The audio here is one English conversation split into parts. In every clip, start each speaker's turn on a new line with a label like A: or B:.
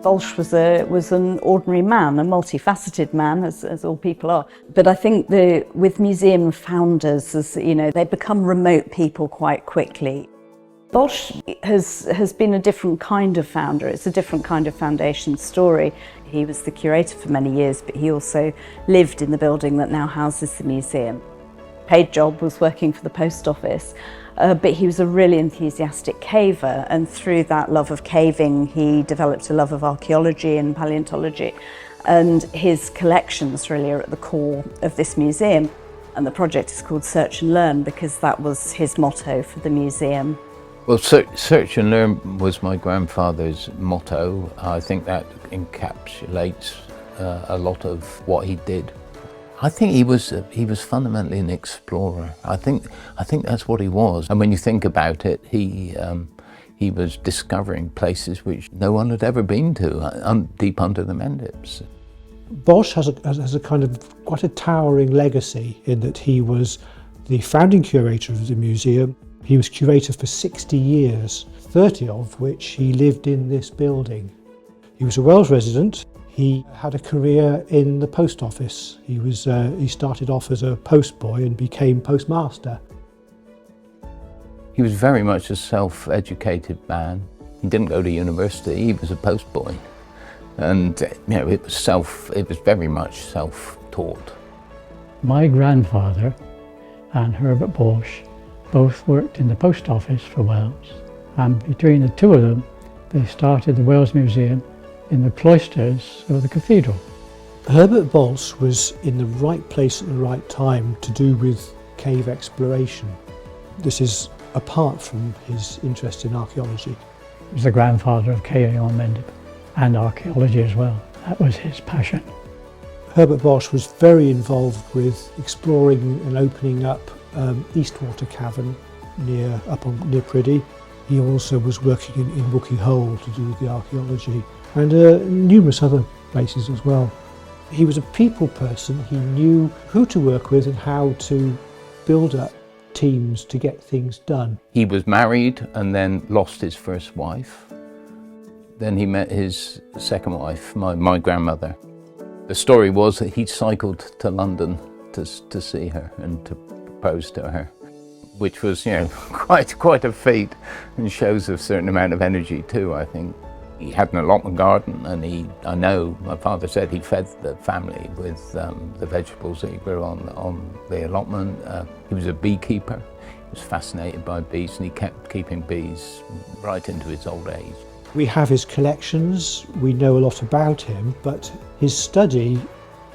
A: Balch was an ordinary man, a multifaceted man, as all people are. But I think with museum founders, as you know, they become remote people quite quickly. Balch has been a different kind of founder. It's a different kind of foundation story. He was the curator for many years, but he also lived in the building that now houses the museum. Paid job was working for the post office. But he was a really enthusiastic caver, and through that love of caving he developed a love of archaeology and paleontology, and his collections really are at the core of this museum. And the project is called Search and Learn because that was his motto for the museum.
B: Well, Search and Learn was my grandfather's motto. I think that encapsulates a lot of what he did. I think he was fundamentally an explorer. I think that's what he was. And when you think about it, he was discovering places which no one had ever been to, deep under the Mendips.
C: Balch has a kind of quite a towering legacy in that he was the founding curator of the museum. He was curator for 60 years, 30 of which he lived in this building. He was a Wells resident. He had a career in the post office. He started off as a postboy and became postmaster.
B: He was very much a self-educated man. He didn't go to university, he was a postboy. And you know, it was very much self-taught.
D: My grandfather and Herbert Balch both worked in the post office for Wells. And between the two of them, they started the Wells Museum in the cloisters of the cathedral.
C: Herbert Balch was in the right place at the right time to do with cave exploration. This is apart from his interest in archaeology.
D: He was the grandfather of caving on Mendip and archaeology as well. That was his passion.
C: Herbert Balch was very involved with exploring and opening up Eastwater Cavern near Priddy. He also was working in Wookey Hole to do with the archaeology, and numerous other places as well. He was a people person. He knew who to work with and how to build up teams to get things done.
B: He was married and then lost his first wife. Then he met his second wife, my grandmother. The story was that he cycled to London to see her and to propose to her, which was, you know, quite a feat, and shows a certain amount of energy too, I think. He had an allotment garden, and I know my father said he fed the family with the vegetables that he grew on the allotment. He was a beekeeper. He was fascinated by bees, and he kept keeping bees right into his old age.
C: We have his collections, we know a lot about him, but his study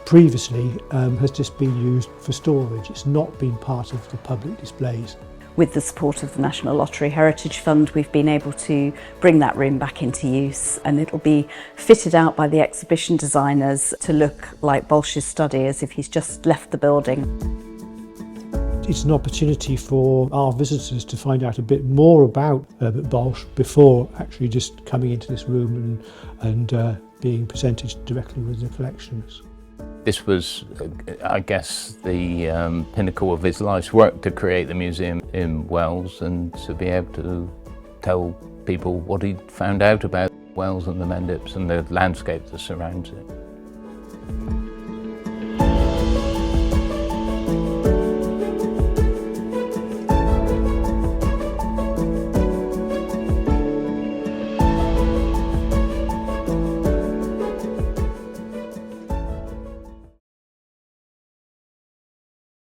C: previously has just been used for storage. It's not been part of the public displays.
A: With the support of the National Lottery Heritage Fund, we've been able to bring that room back into use, and it'll be fitted out by the exhibition designers to look like Balch's study, as if he's just left the building.
C: It's an opportunity for our visitors to find out a bit more about Herbert Balch before actually just coming into this room and being presented directly with the collections.
B: This was, I guess, the pinnacle of his life's work, to create the museum in Wells and to be able to tell people what he'd found out about Wells and the Mendips and the landscape that surrounds it.